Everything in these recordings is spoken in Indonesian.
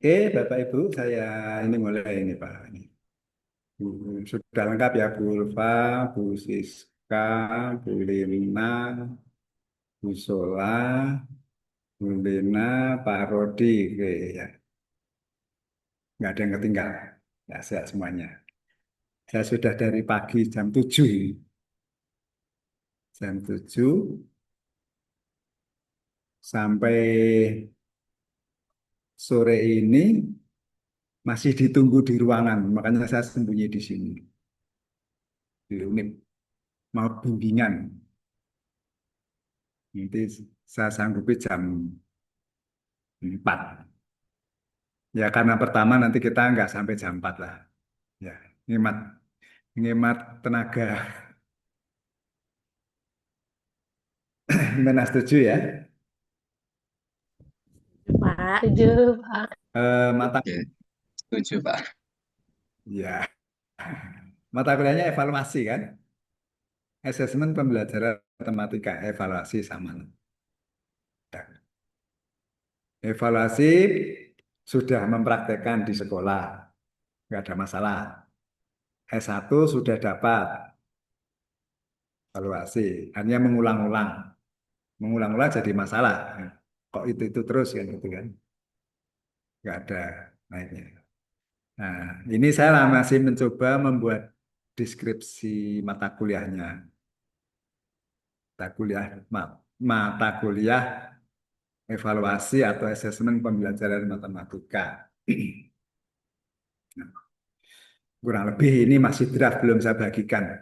Bapak Ibu, saya ini mulai ini Pak. Sudah lengkap ya Bu Ulfa, Bu Siska, Bu Lina, Bu Sola, Bu Lina, Pak Rodi, oke, ya. Nggak ada yang ketinggal. Ya, sehat semuanya. Saya sudah dari pagi jam 7 ini. Jam 7 sampai sore ini masih ditunggu di ruangan. Makanya saya sembunyi di sini, di unit. Mau bimbingan. Nanti saya sanggupi jam 4. Ya karena pertama nanti kita nggak sampai jam 4 lah. Ya, ngemat, ngemat tenaga. Gimana setuju ya? Pak, setuju, Pak. Mata, Oke, setuju Pak. ya, mata kuliahnya evaluasi kan? Asesmen pembelajaran matematika, evaluasi sama. Ya. Evaluasi sudah mempraktekkan di sekolah, nggak ada masalah. S1 sudah dapat evaluasi, hanya mengulang-ulang. Mengulang-ulang jadi masalah. Kok itu terus kan gitu kan? Nggak ada naiknya. Nah, ini saya masih mencoba membuat deskripsi mata kuliahnya. Mata kuliah evaluasi atau asesmen pembelajaran matematika. Kurang lebih ini masih draft, belum saya bagikan.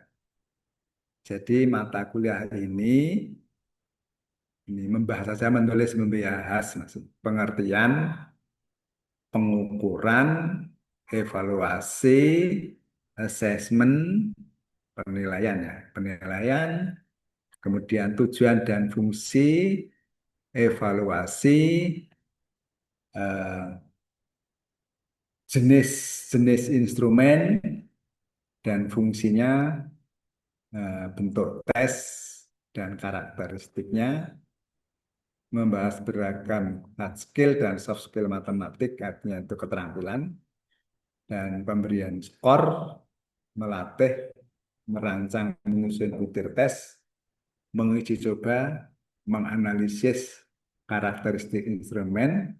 Jadi mata kuliah ini membahas saja, menulis, membahas maksud pengertian, pengukuran, evaluasi, asesmen, penilaian ya, penilaian, kemudian tujuan dan fungsi, evaluasi, eh, jenis-jenis instrumen dan fungsinya, bentuk tes dan karakteristiknya, membahas beragam hard skill dan soft skill matematik, artinya itu keterampilan, dan pemberian skor, melatih, merancang, menyusun butir tes, menguji coba, menganalisis karakteristik instrumen,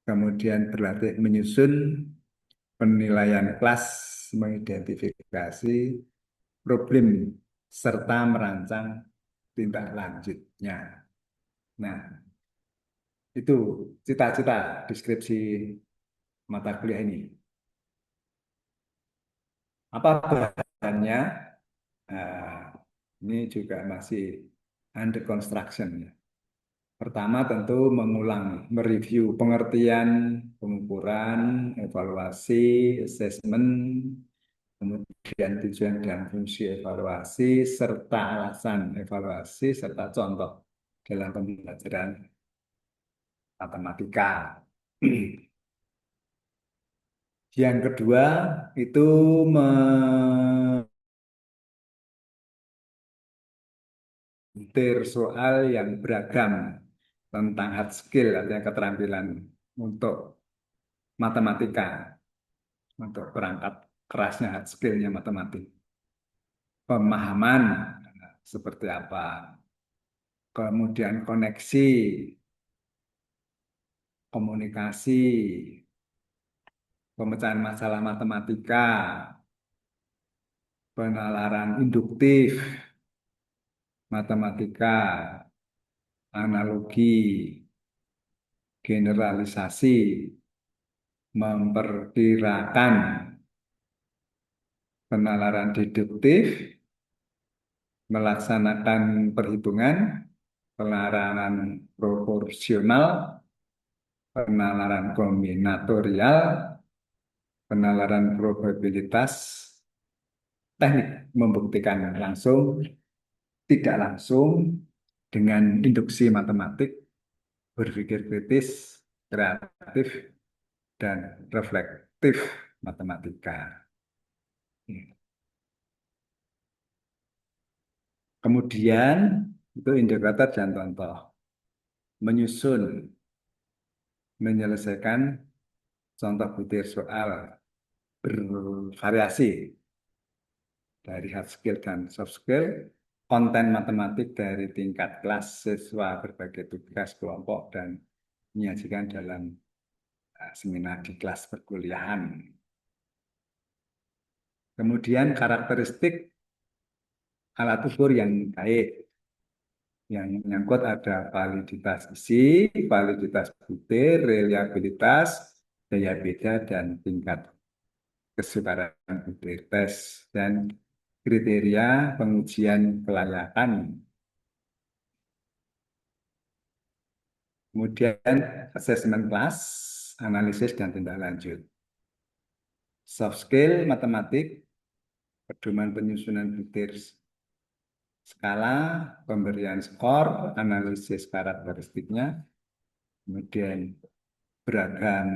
kemudian berlatih menyusun penilaian kelas, mengidentifikasi problem, serta merancang tindak lanjutnya. Nah, itu cita-cita deskripsi mata kuliah ini. Apa bahannya? Nah, ini juga masih under construction ya. Pertama tentu mengulang, mereview pengertian, pengukuran, evaluasi, assessment, kemudian tujuan dan fungsi evaluasi, serta alasan evaluasi, serta contoh dalam pembelajaran matematika. Yang kedua itu mengutir soal yang beragam tentang hard skill, artinya keterampilan untuk matematika, untuk perangkat kerasnya hard skillnya matematik. Pemahaman seperti apa, kemudian koneksi, komunikasi, pemecahan masalah matematika, penalaran induktif, matematika, analogi, generalisasi, memperkirakan, penalaran deduktif, melaksanakan perhitungan, penalaran proporsional, penalaran kombinatorial, penalaran probabilitas, teknik membuktikan langsung, tidak langsung, dengan induksi matematik, berpikir kritis, kreatif, dan reflektif matematika. Kemudian itu indikator dan contoh. Menyusun, menyelesaikan contoh butir soal bervariasi dari hard skill dan soft skill, konten matematik dari tingkat kelas siswa berbagai tugas kelompok dan menyajikan dalam seminar di kelas perkuliahan. Kemudian karakteristik alat ukur yang baik, yang menyangkut ada validitas isi, validitas butir, reliabilitas, daya beda, dan tingkat kesukaran butir tes, dan kriteria pengujian kelayakan. Kemudian asesmen kelas, analisis, dan tindak lanjut. Soft skill, matematik, pedoman penyusunan butir skala, pemberian skor, analisis karakteristiknya, kemudian beragam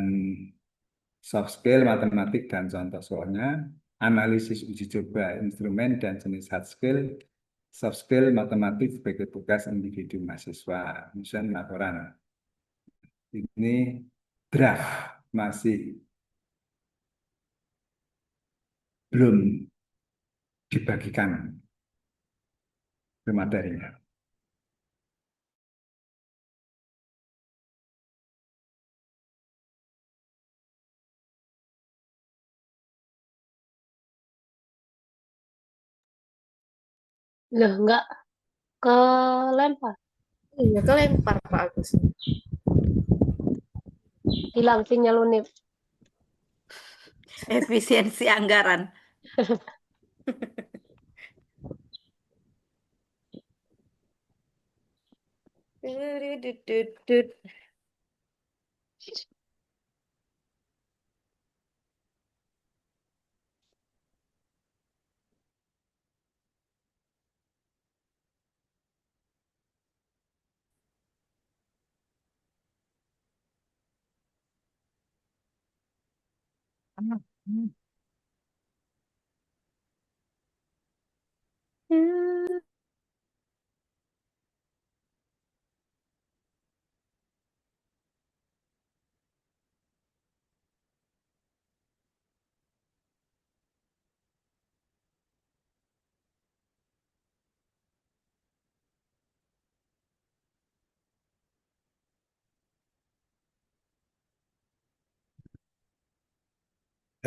soft skill, matematik, dan contoh soalnya, analisis uji coba instrumen dan jenis hard skill, soft skill, matematik sebagai tugas individu mahasiswa, misalnya laporan. Ini draft, masih belum dibagikan ke materinya. Loh, nggak kelempar. Iya, kelempar Pak Agus. Hilang sinyal Unip. Efisiensi anggaran. Dududududud.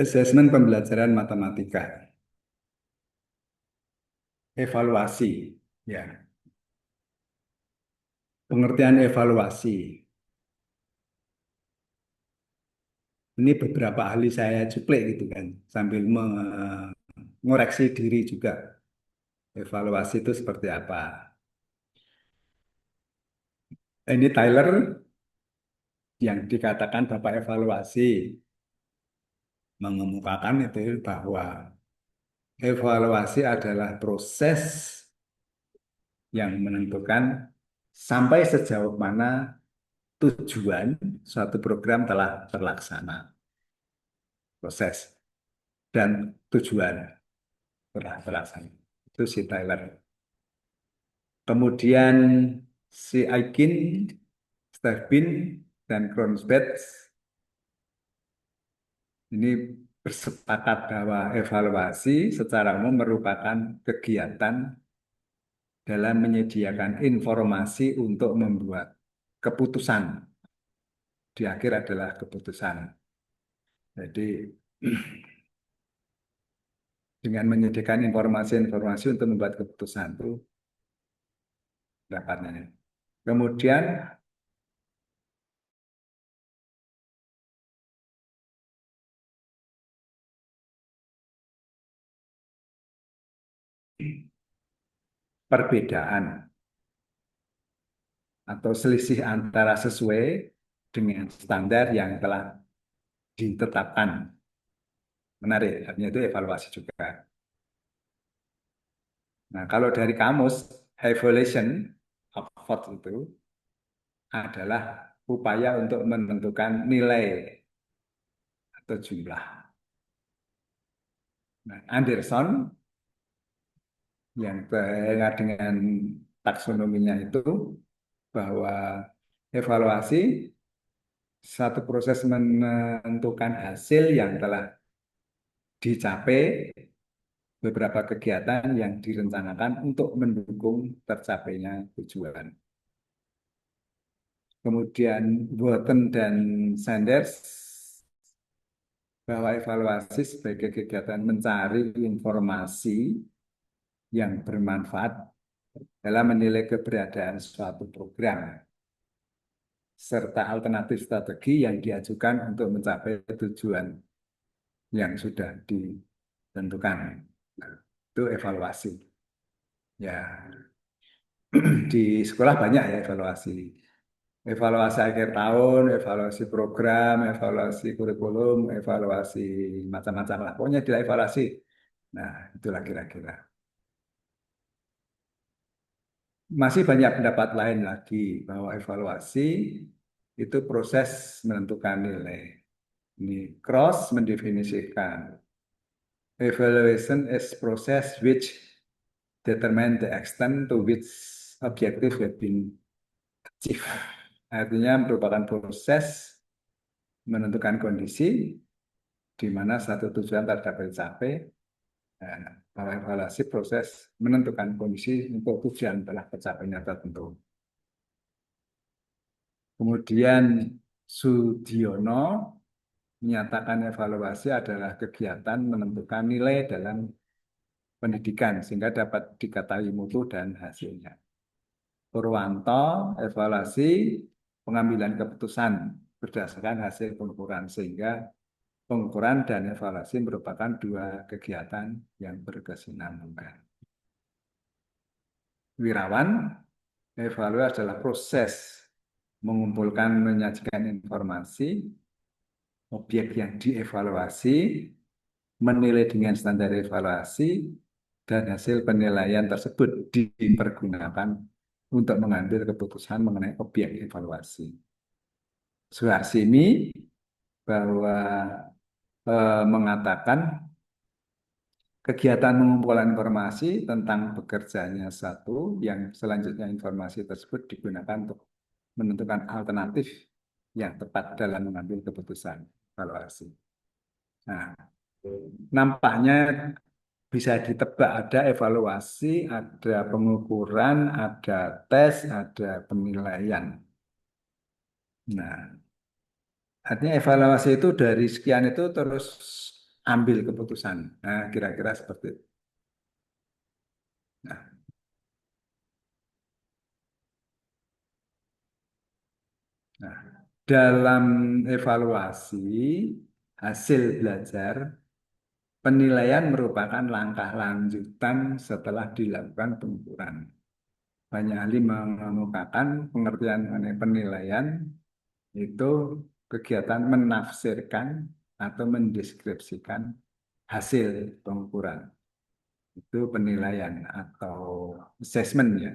Asesmen pembelajaran matematika. Evaluasi, ya. Pengertian evaluasi. Ini beberapa ahli saya cuplik gitu kan, sambil mengoreksi diri juga. Evaluasi itu seperti apa? Ini Tyler yang dikatakan Bapak Evaluasi mengemukakan itu bahwa evaluasi adalah proses yang menentukan sampai sejauh mana tujuan suatu program telah terlaksana. Proses dan tujuan telah terlaksana. Itu si Tyler. Kemudian si Aikin, Stevin, dan Kronsberg ini bersepakat bahwa evaluasi secara umum merupakan kegiatan dalam menyediakan informasi untuk membuat keputusan. Di akhir adalah keputusan. Jadi dengan menyediakan informasi-informasi untuk membuat keputusan itu dapatnya. Kemudian perbedaan atau selisih antara sesuai dengan standar yang telah ditetapkan. Menarik, artinya itu evaluasi juga. Nah, kalau dari kamus, evaluation of effort itu adalah upaya untuk menentukan nilai atau jumlah. Nah, Anderson yang teringat dengan taksonominya itu bahwa evaluasi satu proses menentukan hasil yang telah dicapai, beberapa kegiatan yang direncanakan untuk mendukung tercapainya tujuan. Kemudian Wharton dan Sanders bahwa evaluasi sebagai kegiatan mencari informasi yang bermanfaat dalam menilai keberadaan suatu program serta alternatif strategi yang diajukan untuk mencapai tujuan yang sudah ditentukan. Nah, itu evaluasi. Ya, di sekolah banyak ya evaluasi. Evaluasi akhir tahun, evaluasi program, evaluasi kurikulum, evaluasi macam-macam lah. Pokoknya dia evaluasi. Nah, itulah kira-kira. Masih banyak pendapat lain lagi bahwa evaluasi itu proses menentukan nilai. Ini Cross mendefinisikan evaluation is process which determine the extent to which objective have been achieved. Artinya merupakan proses menentukan kondisi di mana satu tujuan tak dapat dicapai. Bahwa evaluasi proses menentukan kondisi untuk tujuan telah tercapainya tertentu. Kemudian Sudiono menyatakan evaluasi adalah kegiatan menentukan nilai dalam pendidikan sehingga dapat diketahui mutu dan hasilnya. Purwanto, evaluasi pengambilan keputusan berdasarkan hasil pengukuran sehingga pengukuran dan evaluasi merupakan dua kegiatan yang berkesinambungan. Wirawan, evaluasi adalah proses mengumpulkan, menyajikan informasi, objek yang dievaluasi, menilai dengan standar evaluasi, dan hasil penilaian tersebut dipergunakan untuk mengambil keputusan mengenai objek evaluasi. Suharsini bahwa mengatakan kegiatan mengumpulkan informasi tentang bekerjanya satu yang selanjutnya informasi tersebut digunakan untuk menentukan alternatif yang tepat dalam mengambil keputusan evaluasi. Nah, nampaknya bisa ditebak ada evaluasi, ada pengukuran, ada tes, ada penilaian. Nah, artinya evaluasi itu dari sekian itu terus ambil keputusan. Nah, kira-kira seperti itu. Nah, nah, dalam evaluasi hasil belajar, penilaian merupakan langkah lanjutan setelah dilakukan pengukuran. Banyak ahli mengemukakan pengertian mengenai penilaian itu kegiatan menafsirkan atau mendeskripsikan hasil pengukuran. Itu penilaian atau assessment ya.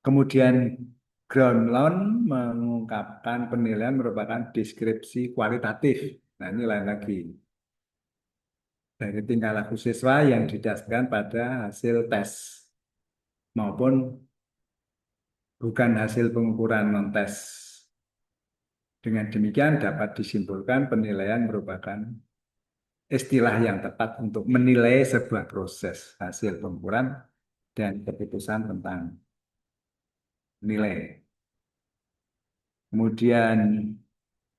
Kemudian Groundlon mengungkapkan penilaian merupakan deskripsi kualitatif. Nah, ini lain lagi. Dari tingkah laku siswa yang didasarkan pada hasil tes maupun bukan hasil pengukuran non-tes. Dengan demikian dapat disimpulkan penilaian merupakan istilah yang tepat untuk menilai sebuah proses hasil pengukuran dan keputusan tentang nilai. Kemudian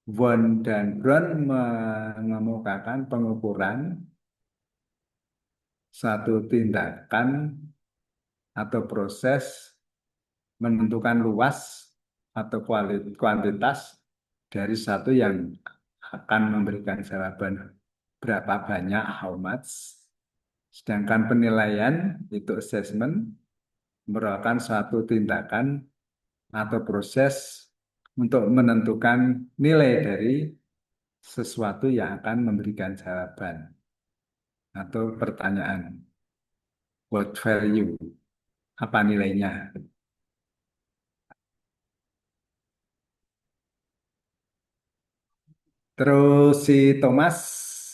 Von dan Brown mengemukakan pengukuran satu tindakan atau proses menentukan luas atau kuantitas dari satu yang akan memberikan jawaban berapa banyak, how much. Sedangkan penilaian itu assessment merupakan suatu tindakan atau proses untuk menentukan nilai dari sesuatu yang akan memberikan jawaban atau pertanyaan. What value? Apa nilainya? Terus si Thomas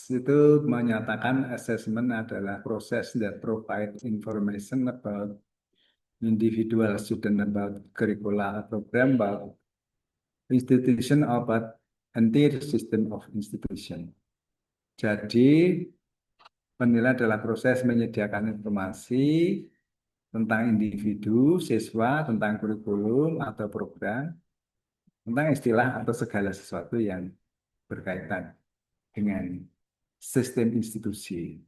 itu menyatakan assessment adalah proses that provide information about individual student, about curricular program, about Institution of entire system of institution. Jadi penilaian adalah proses menyediakan informasi tentang individu, siswa, tentang kurikulum atau program, tentang istilah atau segala sesuatu yang berkaitan dengan sistem institusi.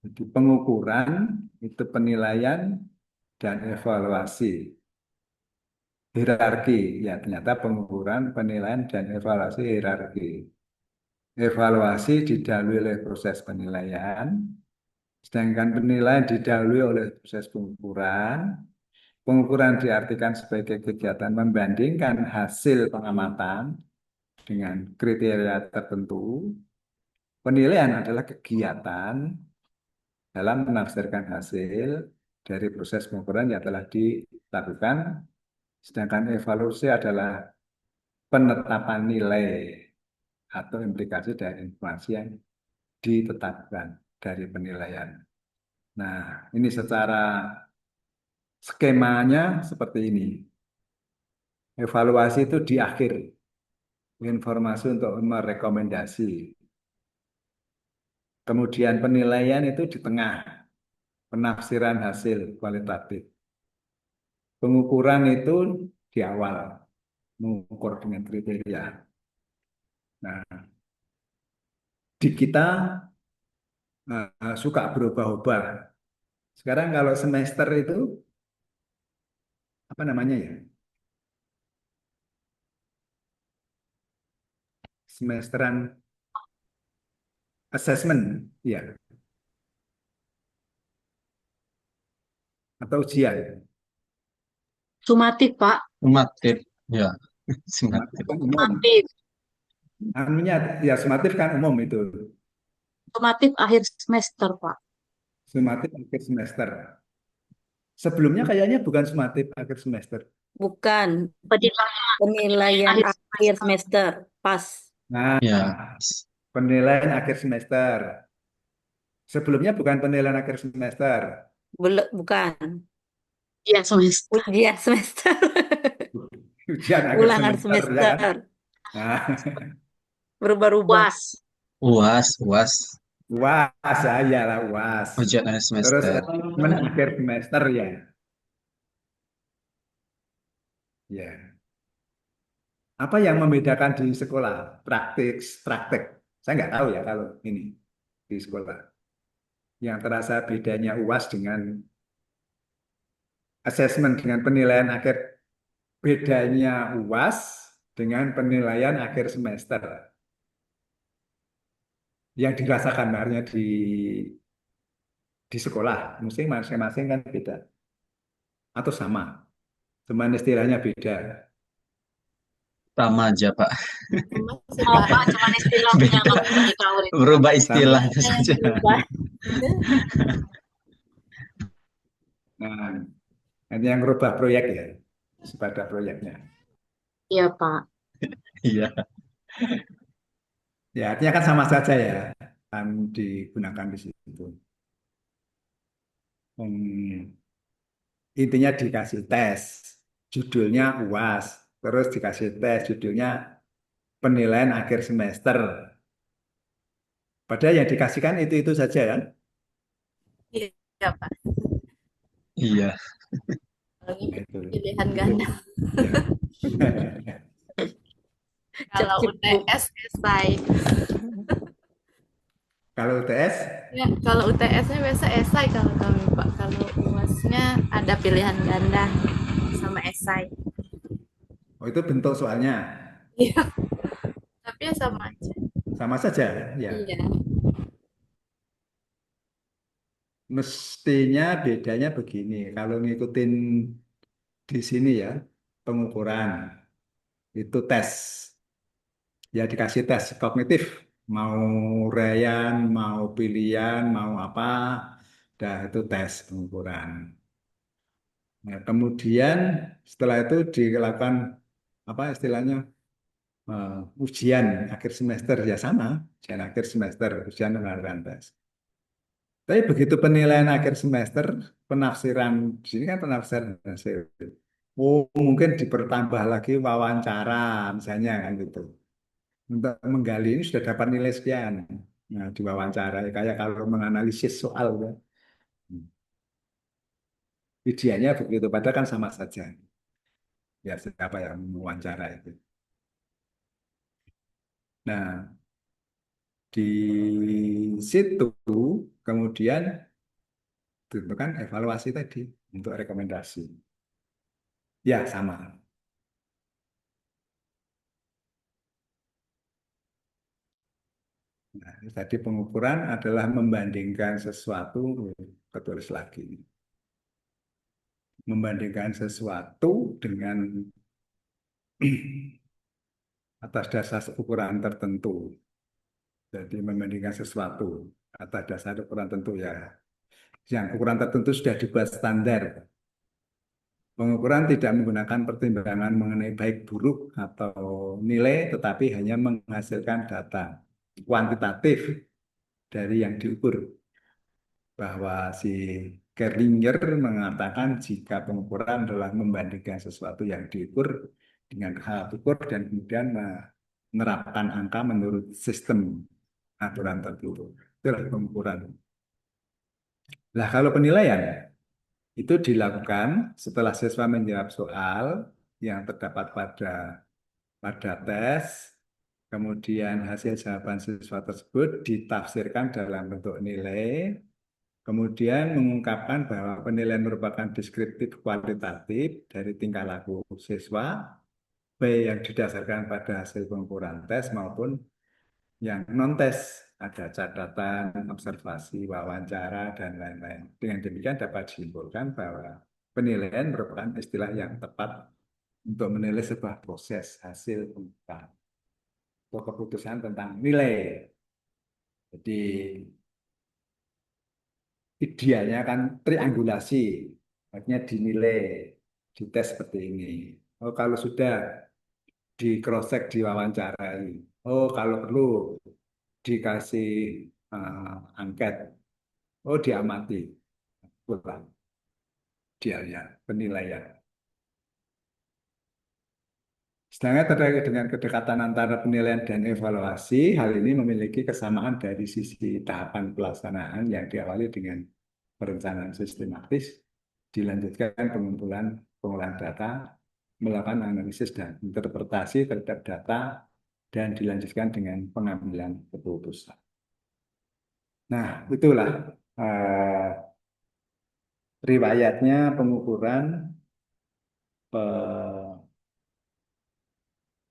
Jadi pengukuran itu penilaian dan evaluasi. Hierarki, ya ternyata pengukuran, penilaian, dan evaluasi hierarki. Evaluasi didahului oleh proses penilaian, sedangkan penilaian didahului oleh proses pengukuran. Pengukuran diartikan sebagai kegiatan membandingkan hasil pengamatan dengan kriteria tertentu. Penilaian adalah kegiatan dalam menafsirkan hasil dari proses pengukuran yang telah dilakukan, sedangkan evaluasi adalah penetapan nilai atau implikasi dari informasi yang ditetapkan dari penilaian. Nah, ini secara skemanya seperti ini. Evaluasi itu di akhir, informasi untuk merekomendasi. Kemudian penilaian itu di tengah, penafsiran hasil kualitatif. Pengukuran itu di awal, mengukur dengan kriteria. Nah, di kita suka berubah-ubah. Sekarang kalau semester itu apa namanya ya? Semesteran assessment, ya, atau ujian. Sumatif, Pak. Sumatif. Ya, Sumatif sumatif. kan umum. Sumatif. Anunya ya sumatif kan umum itu. Sumatif akhir semester, Pak. Sumatif akhir semester. Sebelumnya kayaknya bukan sumatif akhir semester. Bukan. Penilaian Penilaian akhir akhir semester. Pas. Nah, Ya, penilaian akhir semester. Sebelumnya bukan penilaian akhir semester. Bukan. ya semester. Ujian semester. Ujian akhir Ulangan semester, ya kan? semester. Nah, Berubah-ubah. Puas. UAS, UAS, UAS ya lah UAS. ujian akhir Terus semester. asesmen akhir semester ya. Ya. Apa yang membedakan di sekolah? Praktek. Saya nggak tahu ya kalau ini di sekolah. Yang terasa bedanya UAS dengan asesmen dengan penilaian akhir, bedanya UAS dengan penilaian akhir semester. Yang dirasakan sebenarnya di sekolah, mesti masing-masing kan beda. Atau sama, cuman istilahnya beda. Sama aja, Pak. Oh, Pak, cuman istilahnya Beda. kalau di kaur itu. Berubah istilah itu saja. Berubah. Nah, ini yang merubah proyek ya, pada proyeknya. Iya, Pak. Iya. Ya, artinya kan sama saja ya, kan digunakan di situ. Intinya dikasih tes, judulnya UAS, terus dikasih tes, judulnya penilaian akhir semester. Padahal yang dikasihkan itu saja kan? Iya, Pak. Iya. Lagi Nah, itu. pilihan ganda. Ya. Kalau UTS esai. Kalau UTS, Ya, kalau UTS-nya biasa esai kalau kami, Pak. Kalau UAS-nya ada pilihan ganda sama esai. oh itu bentuk soalnya Iya, tapi ya sama aja. sama saja ya. Iya. Mestinya bedanya begini, kalau ngikutin di sini ya, pengukuran itu tes. Ya dikasih tes kognitif, mau uraian, mau pilihan, mau apa, dah itu tes pengukuran. Nah, kemudian setelah itu dilakukan apa istilahnya ujian akhir semester ya sama, ujian akhir semester, ujian penghargaan tes. Tapi begitu penilaian akhir semester, penafsiran di sini kan penafsiran hasil. Oh, mungkin dipertambah lagi wawancara, misalnya kan gitu. Untuk menggali ini sudah dapat nilai sekian. Nah, diwawancara kayak kalau menganalisis soal kan. Idealnya begitu, padahal kan sama saja. Ya, siapa yang mewawancara itu. Nah, di situ kemudian ditentukan evaluasi tadi untuk rekomendasi. Ya, sama. Nah, tadi pengukuran adalah membandingkan sesuatu, ketulis lagi. Membandingkan sesuatu dengan atas dasar ukuran tertentu. Jadi membandingkan sesuatu atas dasar ukuran tertentu ya. Yang ukuran tertentu sudah dibuat standar. Pengukuran tidak menggunakan pertimbangan mengenai baik buruk atau nilai, tetapi hanya menghasilkan data kuantitatif dari yang diukur. Bahwa si Kerlinger mengatakan jika pengukuran adalah membandingkan sesuatu yang diukur dengan alat ukur dan kemudian menerapkan angka menurut sistem aturan tertentu. Itulah pengukuran. Nah, kalau penilaian itu dilakukan setelah siswa menjawab soal yang terdapat pada tes, kemudian hasil jawaban siswa tersebut ditafsirkan dalam bentuk nilai, kemudian mengungkapkan bahwa penilaian merupakan deskriptif kualitatif dari tingkah laku siswa, baik yang didasarkan pada hasil pengukuran tes maupun yang non-tes, ada catatan, observasi, wawancara, dan lain-lain. Dengan demikian dapat disimpulkan bahwa penilaian merupakan istilah yang tepat untuk menilai sebuah proses hasil pengukuran atau keputusan tentang nilai. Jadi idealnya kan triangulasi, artinya dinilai, dites seperti ini. Oh, kalau sudah di cross check diwawancarai. Oh, kalau perlu dikasih angket. Oh, diamati. Pulang idealnya penilaian. Sedangkan terkait dengan kedekatan antara penilaian dan evaluasi, hal ini memiliki kesamaan dari sisi tahapan pelaksanaan yang diawali dengan perencanaan sistematis, dilanjutkan pengumpulan pengolahan data, melakukan analisis dan interpretasi terhadap data, dan dilanjutkan dengan pengambilan keputusan. Nah, itulah riwayatnya pengukuran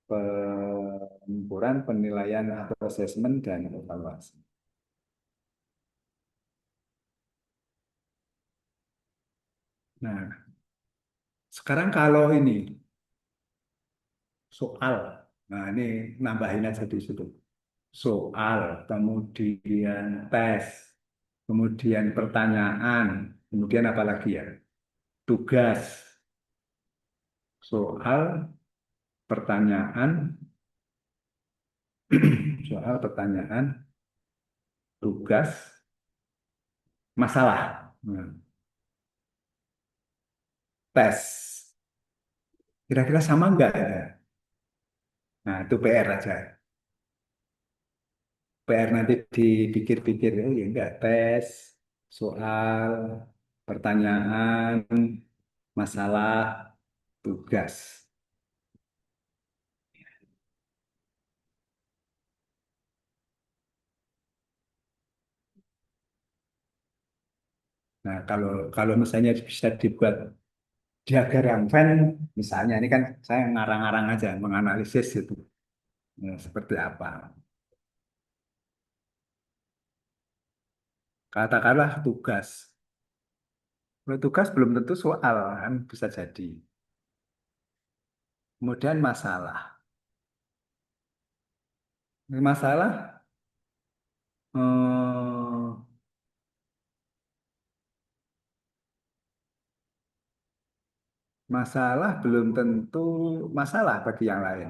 pengukuran, penilaian atau asesmen dan evaluasi. Nah, sekarang kalau ini soal, nah ini nambahin aja di situ. Soal, kemudian tes, kemudian pertanyaan, kemudian apa lagi ya? Tugas, soal, pertanyaan, soal, pertanyaan, tugas, masalah, nah, tes. Kira-kira sama enggak ya? Nah, itu PR aja. PR nanti dipikir-pikir, oh ya enggak, tes, soal, pertanyaan, masalah, tugas. Nah, kalau kalau misalnya bisa dibuat diagram Venn, misalnya ini kan saya ngarang-ngarang aja, menganalisis itu. Nah, seperti apa. Katakanlah tugas. Kalau tugas belum tentu soal, kan bisa jadi. Kemudian masalah. Masalah, eh, masalah belum tentu masalah bagi yang lain.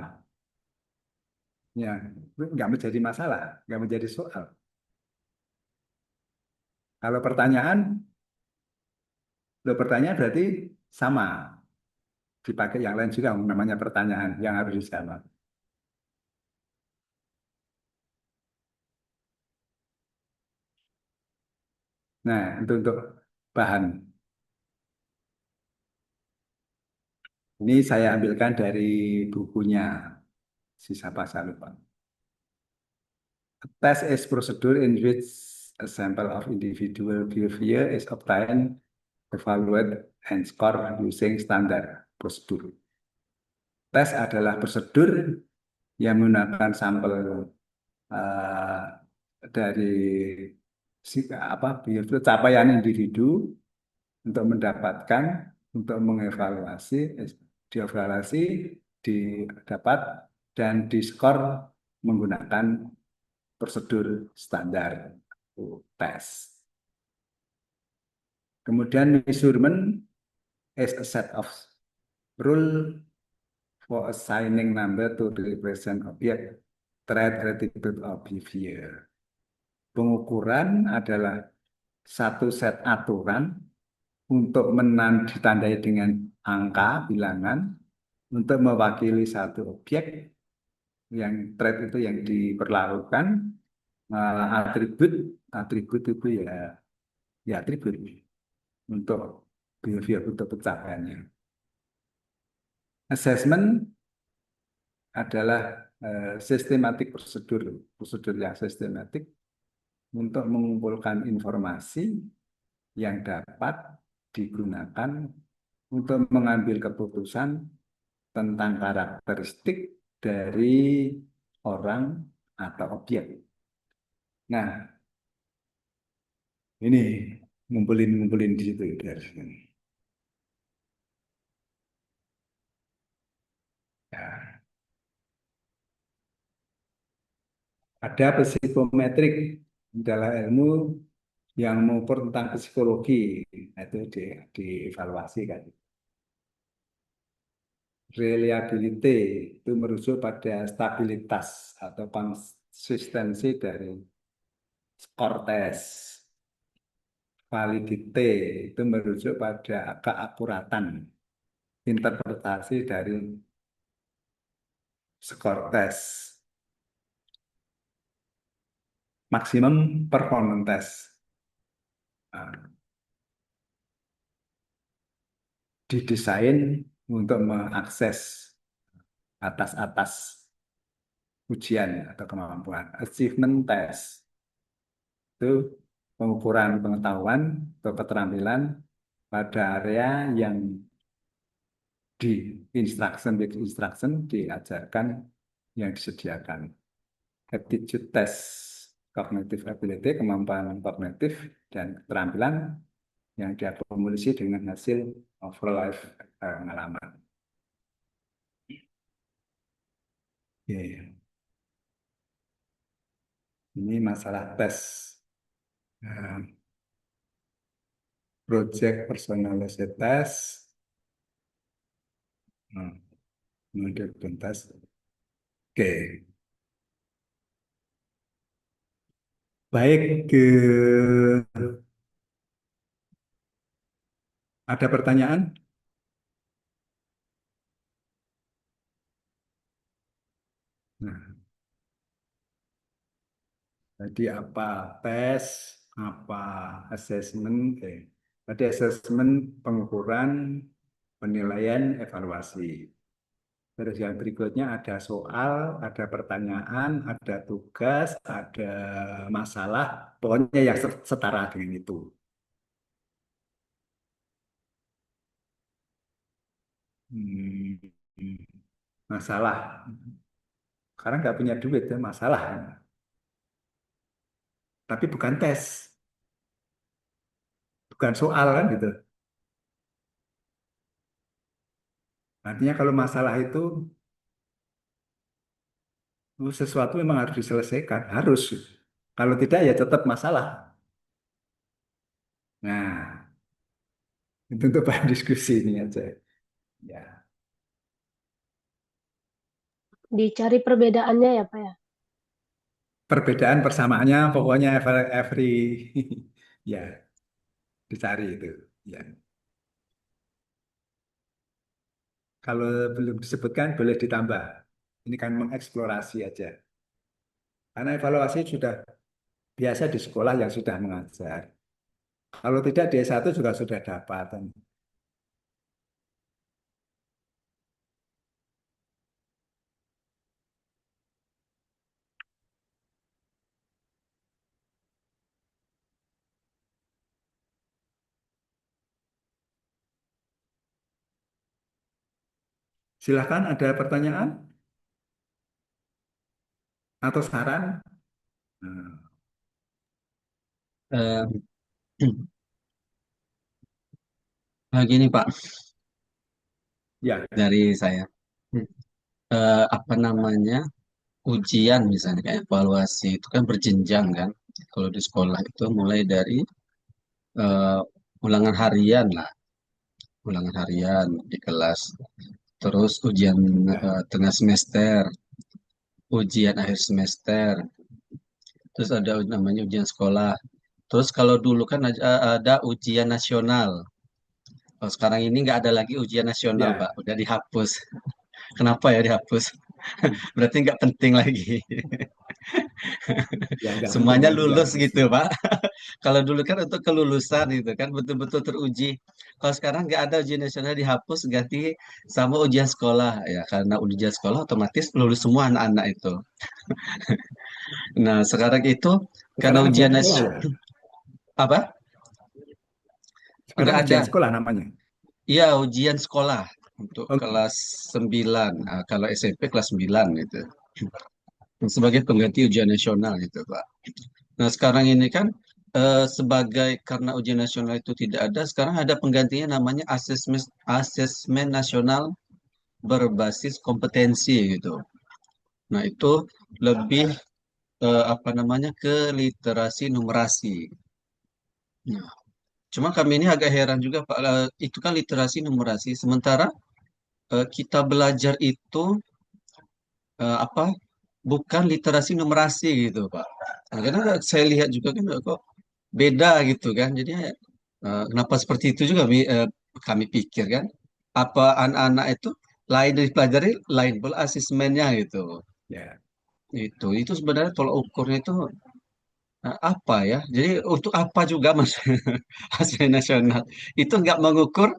Ya, nggak menjadi masalah, nggak menjadi soal. Kalau pertanyaan, lo pertanyaan berarti sama. Dipakai yang lain juga namanya pertanyaan yang harus dijawab. Nah, untuk bahan. Ini saya ambilkan dari bukunya si siapa saya lupa. A test is procedure in which a sample of individual behavior is obtained, evaluated, and scored using standard prosedur. Tes adalah prosedur yang menggunakan sampel eh, dari behavior capaian individu untuk mendapatkan, untuk mengevaluasi, dievaluasi, didapat dan diskor menggunakan prosedur standar tes. Kemudian measurement is a set of rule for assigning number to the represent object, trait, attribute, or behavior. Pengukuran adalah satu set aturan untuk ditandai dengan angka, bilangan, untuk mewakili satu objek yang trait itu yang diperlakukan, atribut, atribut itu ya atribut untuk behavior, untuk pencapaiannya. Assessment adalah sistematik prosedur, prosedur yang sistematik untuk mengumpulkan informasi yang dapat digunakan untuk mengambil keputusan tentang karakteristik dari orang atau objek. Nah, ini ngumpulin di situ dari sini. Ya. Ada psikometrik dalam ilmu yang mengukur tentang psikologi, itu dievaluasi kan. Reliability itu merujuk pada stabilitas atau konsistensi dari skor tes. Validity itu merujuk pada keakuratan interpretasi dari skor tes. Maksimum performance test. Didesain untuk mengakses atas-atas ujian atau kemampuan. Achievement test itu pengukuran pengetahuan atau keterampilan pada area yang di instruction diajarkan yang disediakan. Aptitude test, cognitive ability, kemampuan kognitif dan keterampilan yang diakumulasi dengan hasil overall life pengalaman. Ini masalah tes. Project personality test. Model pentas. Oke. Baik, ada pertanyaan? Nah, jadi apa tes, apa assessment? Tadi assessment pengukuran, penilaian, evaluasi. Terus yang berikutnya ada soal, ada pertanyaan, ada tugas, ada masalah, pokoknya yang setara dengan itu. Masalah. Sekarang nggak punya duit ya, masalah. Tapi bukan tes, bukan soal kan gitu. Artinya kalau masalah itu sesuatu memang harus diselesaikan, harus. Kalau tidak ya tetap masalah. Nah, itu untuk bahan diskusi ini aja. Ya, Dicari perbedaannya ya, Pak ya? perbedaan persamaannya pokoknya every Ya, dicari itu. Ya. Kalau belum disebutkan boleh ditambah. Ini kan mengeksplorasi aja. Karena evaluasi sudah biasa di sekolah yang sudah mengajar. Kalau tidak d satu juga sudah dapat. Silahkan ada pertanyaan atau saran? Nah, Eh, gini Pak, ya, dari saya. Apa namanya, ujian misalnya kayak evaluasi itu kan berjenjang kan. Kalau di sekolah itu mulai dari eh, ulangan harian lah, ulangan harian di kelas. Terus ujian ya, tengah semester, ujian akhir semester. Terus ada namanya ujian sekolah. Terus kalau dulu kan ada ujian nasional. Kalau sekarang ini nggak ada lagi ujian nasional, Pak. ya, Udah dihapus. Kenapa ya dihapus? Berarti nggak penting lagi. ya nggak penting Semuanya lagi ya. lulus gitu, Pak. Kalau dulu kan untuk kelulusan gitu kan betul-betul teruji. Kalau sekarang nggak ada ujian nasional dihapus ganti sama ujian sekolah ya karena ujian sekolah otomatis lulus semua anak-anak itu. Nah sekarang itu karena Sekarang ujian ujian sekolah ya. apa? Sekarang Nggak ada. ujian sekolah namanya. Iya ujian sekolah untuk Oh, kelas 9. Nah, kalau SMP kelas 9 gitu. Sebagai pengganti ujian nasional gitu, Pak. Nah, sekarang ini kan sebagai karena ujian nasional itu tidak ada, sekarang ada penggantinya namanya asesmen asesmen nasional berbasis kompetensi gitu. Nah, itu lebih apa namanya ke literasi numerasi. Nah, cuma kami ini agak heran juga Pak, itu kan literasi numerasi, sementara kita belajar itu apa bukan literasi numerasi gitu Pak. Nah, karena saya lihat juga kan kok beda gitu kan. Jadi kenapa seperti itu juga kami pikir kan. Apa anak-anak itu lain dari pelajari, lain pula asesmennya gitu. ya. Itu sebenarnya tolak ukurnya itu apa ya? Jadi untuk apa juga mas asesmen nasional itu nggak mengukur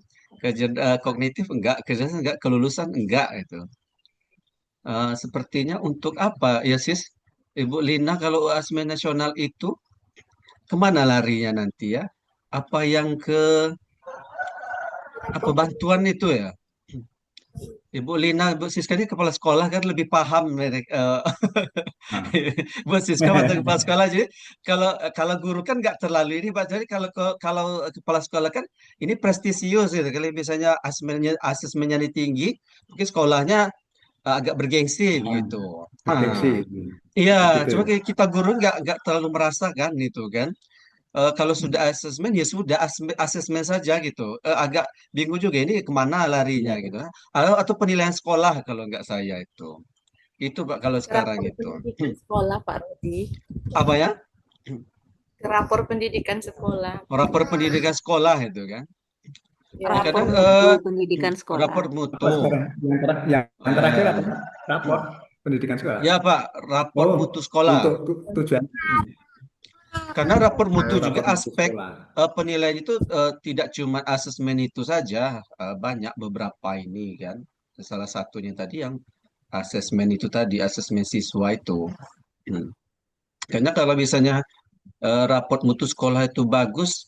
kognitif enggak, kecerdasan enggak, kelulusan enggak itu. Sepertinya untuk apa ya sis? Ibu Lina kalau asesmen nasional itu kemana larinya nanti ya? Apa yang ke apa bantuan itu ya? Ibu Lina, Ibu Siska ini kepala sekolah kan lebih paham Nah. Bu Siska waktu kepala sekolah jadi kalau kalau guru kan nggak terlalu ini Pak. Jadi kalau kepala sekolah kan ini prestisius gitu. Kalau misalnya asesmennya ini tinggi, mungkin sekolahnya agak bergengsi Ah, begitu. gengsi. Nah, iya, Begitu. cuma kayak kita guru nggak terlalu merasakan itu kan. Kalau sudah asesmen ya sudah asesmen saja gitu. Agak bingung juga ini kemana larinya Ya. gitu kan. Atau penilaian sekolah kalau nggak saya itu. Itu Pak kalau sekarang Rapor itu. pendidikan sekolah, Pak Rudi. Apa ya? Rapor pendidikan sekolah. Rapor pendidikan sekolah itu kan. Ya Ya, Rapor kadang mutu pendidikan rapor sekolah. Apa mutu. sekarang? Yang terakhir apa? Eh, Rapor pendidikan sekolah. ya Pak, rapor Oh, mutu sekolah. untuk tujuan Karena rapor mutu juga rapor mutu aspek sekolah. penilaian itu tidak cuma asesmen itu saja, banyak beberapa ini kan. Salah satunya tadi yang asesmen itu tadi, asesmen siswa itu. Hmm. Karena kalau misalnya raport mutu sekolah itu bagus,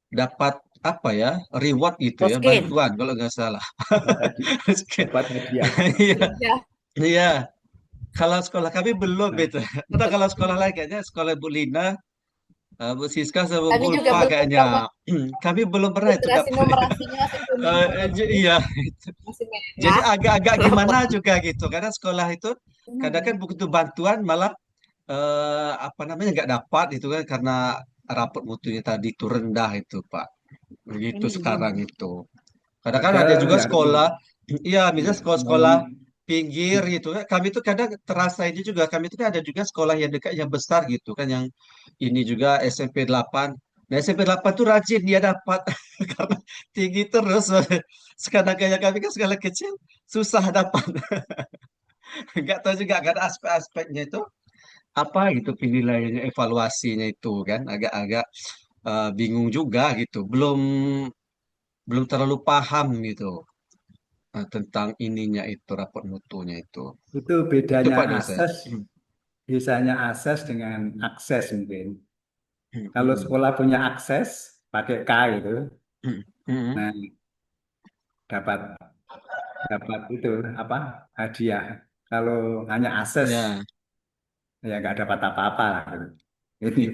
dapat apa ya, reward gitu ya, Roskin. bantuan kalau nggak salah. Dapat hadiah. Dapat hadiah. Iya, Ya, iya. Kalau sekolah kami belum Nah, itu. Entah kalau sekolah lain kayaknya sekolah Bu Lina, Bu Siska sama Bu kami juga Ulfa belum kayaknya. coba Kami belum pernah itu literasi dapat. numerasinya masih kuning, Pak Rudi. Iya, Masih jadi merah. agak-agak gimana Rapor. juga gitu. Karena sekolah itu kadang kan begitu bantuan malah apa namanya nggak dapat itu kan karena raport mutunya tadi itu rendah itu Pak. Begitu sekarang itu. Kadang kan ada padahal juga yang sekolah, iya ya, misalnya sekolah-sekolah pinggir gitu kan. Kami itu kadang terasa ini juga. Kami itu kan ada juga sekolah yang dekat yang besar gitu kan yang ini juga SMP 8. Nah, SMP 8 tuh rajin dia dapat karena tinggi terus. Sekarang kayak kami kan skala kecil susah dapat. Nggak tahu juga kan aspek-aspeknya itu apa gitu penilaiannya evaluasinya itu kan agak-agak bingung juga gitu. Belum belum terlalu paham gitu tentang ininya itu raport mutunya itu. Itu Itu bedanya Pak dari saya. akses, biasanya akses dengan akses mungkin. Kalau Hmm. sekolah punya akses, pakai K gitu, Hmm. Hmm. nah dapat dapat itu apa hadiah. Kalau hanya akses, Ya. ya nggak dapat apa-apa lah. Gitu. Ini,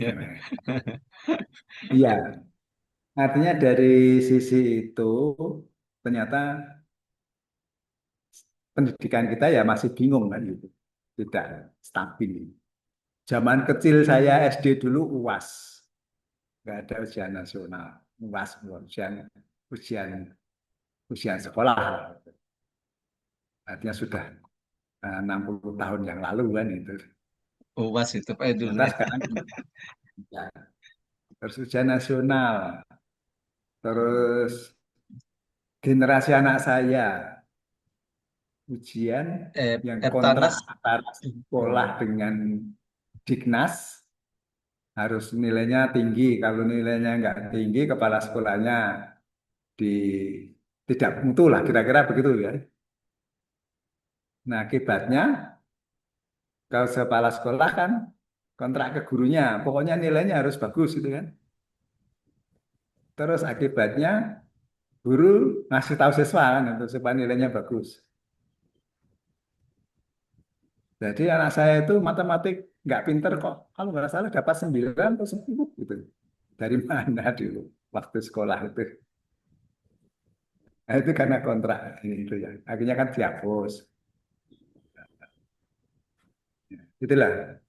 iya. Artinya dari sisi itu ternyata pendidikan kita ya masih bingung kan gitu, tidak stabil. Zaman kecil saya SD dulu UAS, nggak ada ujian nasional, UAS ujian ujian ujian sekolah. Artinya sudah 60 tahun yang lalu kan itu. UAS itu Pak dulu Ternyata ya. sekarang ya, terus ujian nasional, terus generasi anak saya ujian yang kontrak Etanas. antara sekolah Hmm. dengan Dignas harus nilainya tinggi. Kalau nilainya nggak tinggi, kepala sekolahnya di tidak mutu lah, kira-kira begitu ya. Nah, akibatnya kalau kepala sekolah kan kontrak ke gurunya, pokoknya nilainya harus bagus gitu kan. Terus akibatnya guru ngasih tahu siswa kan untuk supaya nilainya bagus. Jadi anak saya itu matematik nggak pinter kok. Kalau nggak salah dapat 9 atau 10 gitu. Dari mana dulu waktu sekolah itu? Nah, itu karena kontrak itu ya. Akhirnya kan dihapus. Itulah.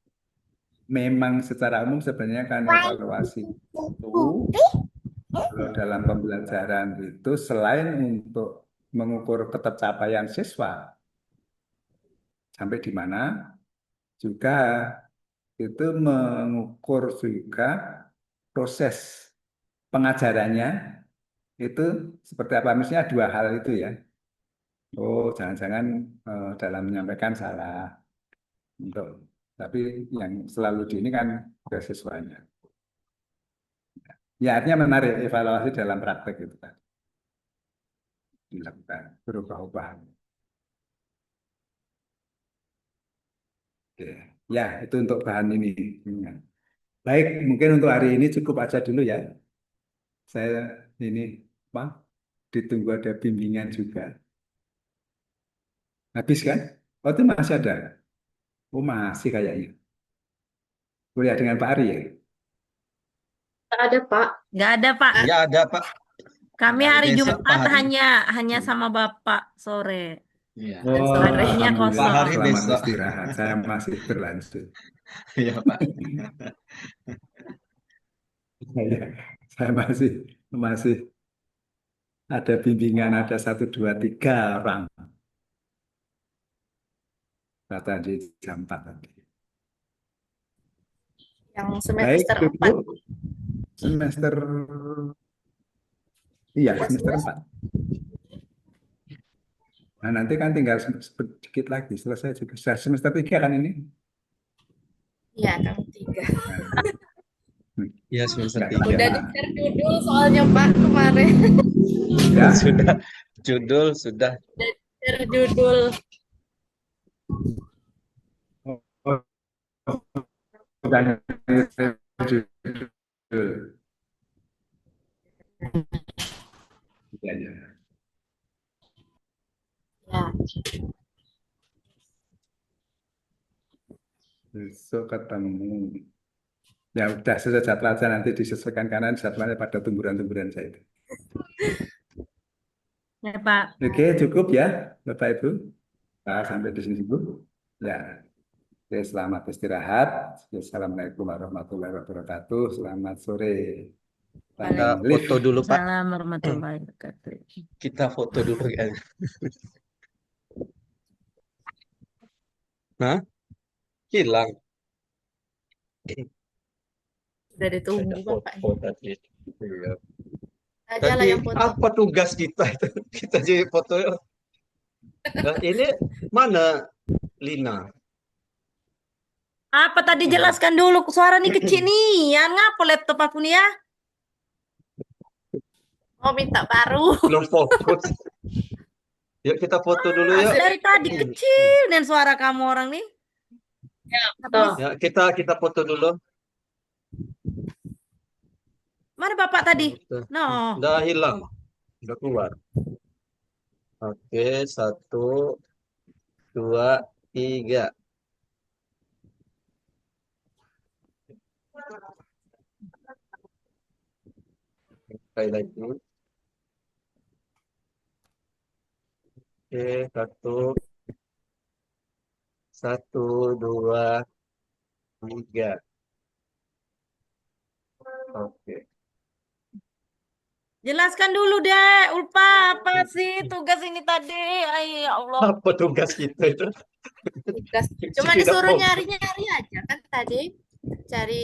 Memang secara umum sebenarnya kan evaluasi itu kalau dalam pembelajaran itu selain untuk mengukur ketercapaian siswa sampai di mana, juga itu mengukur juga proses pengajarannya itu seperti apa. Misalnya dua hal itu ya. Oh, jangan-jangan dalam menyampaikan salah untuk, tapi yang selalu di ini kan ke siswanya. Ya, artinya menarik evaluasi dalam praktek itu kan dilakukan berubah-ubah. Oke. Ya, itu untuk bahan ini. Baik, mungkin untuk hari ini cukup aja dulu ya. Saya ini apa? Ditunggu ada bimbingan juga. Habis kan? Oh, itu masih ada. Oh, masih kayaknya. Kuliah dengan Pak Ari ya? Nggak ada, Pak. Nggak ada, Pak. Ya ada Pak. Kami hari Besok Pak Jumat Hari. hanya sama Bapak sore. Iya. Oh, Sorenya Pak alhamdulillah. kosong. Hari Selamat besok. istirahat. Saya masih berlanjut. Iya Pak. Saya, saya masih masih ada bimbingan, ada satu, dua, tiga orang. Kata di jam 4 tadi. Yang Baik, semester 4. cukup. Semester, iya, semester 4. Nah, nanti kan tinggal sedikit lagi. Selesai juga. Sudah semester 3 kan ini? Iya, kami 3. Hmm, Iya semester enggak 3. Udah 3. di-share judul soalnya Pak kemarin. Ya, Sudah judul sudah. Share judul. oh, oh, udah ya, ya. Ya, Besok ketemu. Ya udah selesai jadwal aja nanti disesuaikan karena jadwalnya pada tumburan-tumburan saya itu. Ya, Pak. Oke, cukup ya, Bapak Ibu. Nah, sampai di sini dulu. Ya, oke, selamat istirahat. Assalamualaikum warahmatullahi wabarakatuh. Selamat sore. Kita Selamat live. foto dulu Pak. Salam warahmatullahi wabarakatuh. Kita foto dulu ya. Hah? Hilang. Udah ditunggu Ada bapaknya. foto tadi. Iya. Aja lah Tadi yang foto. apa tugas kita itu? Kita jadi foto. Nah, ini mana Lina? Apa tadi jelaskan dulu suara nih kecil nih. Ya ngapa laptop aku nih ya? Mau minta baru. Belum fokus. Yuk kita foto dulu yuk. Dari tadi kecil dan suara kamu orang nih. Tuh. Ya, kita foto dulu. Mana bapak tadi? No. Udah hilang. Udah keluar. Oke, 1, 2, 3. Sekali lagi. Oke, 1, 2, 3. Oke. Jelaskan dulu deh, Ulfa, apa sih tugas ini tadi? Ay, ya Allah. Apa tugas kita itu? Tugas. Cuma Tidak disuruh fokus. nyari-nyari aja kan tadi. Cari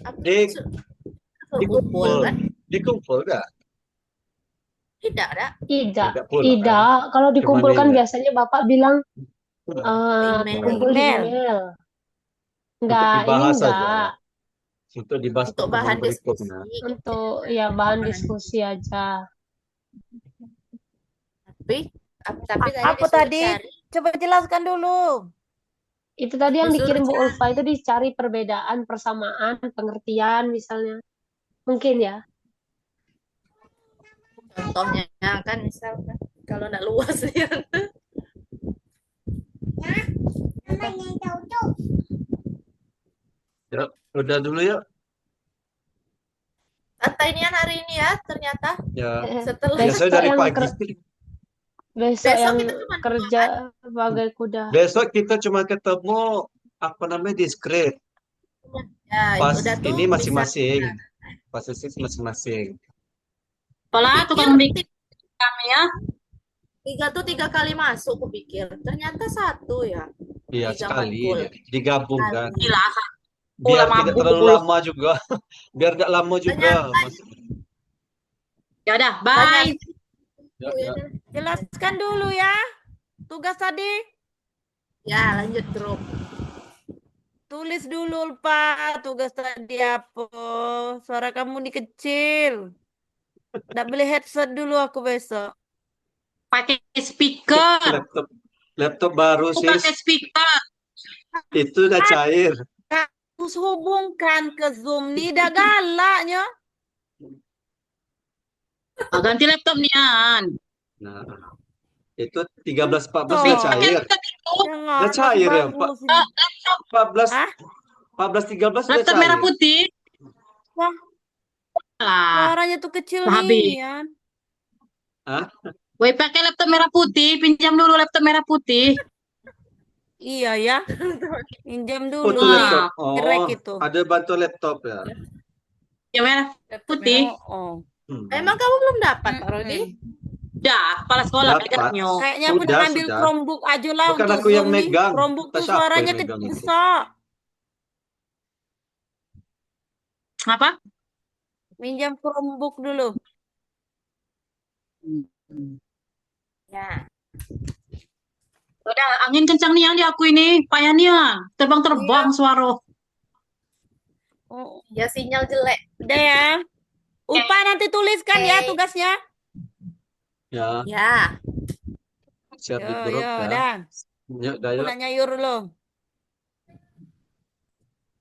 apa? Di- Suruh kumpul Dikumpul. kan? Dikumpul nggak? Tidak ada. Tidak, Tidak pula. tidak. Kalau dikumpulkan email. biasanya Bapak bilang Email. kumpul di Email. email. Untuk Enggak, ini dibahas saja. enggak. Untuk dibahas Untuk pertemuan bahan berikutnya. diskusi. Untuk ya bahan diskusi aja. Tapi tadi Apa disuruh tadi? cari. Coba jelaskan dulu. Itu tadi yang Disuruh dikirim Bu cari. Ulfa itu dicari perbedaan, persamaan, pengertian misalnya. Mungkin ya. Contohnya kan misalkan kalau nggak luas ya. Ya, udah dulu ya. Santai nian hari ini ya ternyata Ya, setelah Besok biasanya dari yang pagi. Besok Besok yang kita cuma kerja bagai kuda. Besok kita cuma ketemu apa namanya di script. ya Pas udah tuh ini bisa masing-masing. Pas sesi masing-masing. Apalah tukang bikin kami ya. tiga kali masuk kupikir ternyata satu ya. Iya, Tiga sekali. kumpul. Digabungkan. Gila. Biar Lama tidak terlalu pukul. lama juga. Biar tidak lama juga. Ya udah, bye. Ya, ya. Jelaskan dulu ya. Tugas tadi. Ya lanjut grup. Tulis dulu, Ulfa. Tugas tadi apa? Suara kamu nih kecil. Nggak beli headset dulu aku besok. Pakai speaker. Laptop baru Aku sih. pakai speaker. Itu udah cair. Terus hubungkan ke Zoom nih, dah galaknya. Ganti laptop nian. Nah, itu 13-14 Tuh. udah cair. Jangan, Udah cair ya, Pak. bagus ini. 14, Hah? 14-13 udah Laptop cair. merah putih. Wah, Lah. suaranya tuh kecil Habis. nih, ya. Woi, pakai laptop merah putih. Pinjam dulu laptop merah putih. Iya ya. Pinjam dulu Foto nih. laptop. Direk Oh, itu. ada bantu laptop ya. Ya merah putih. Oh. Emang kamu belum dapat Pak Rodi? Dah, kepala sekolah Dapat. pegangannya. Kayaknya aku Sudah, ambil sudah. Chromebook aja lah Bukan untuk aku yang Zoom nih. megang. Chromebook Entah tuh siapa yang suaranya megang itu. besar. Apa? Minjam Chromebook dulu. Ya. Udah, angin kencang nih yang di aku ini. Payahnya. Terbang-terbang suara. Oh, Ya sinyal jelek. udah ya. Ulfa nanti tuliskan ya Oke. tugasnya. Ya, Ya. share di Yo, grup yo, ya. dah. Yuk, dah Aku yuk. nak nyayur dulu.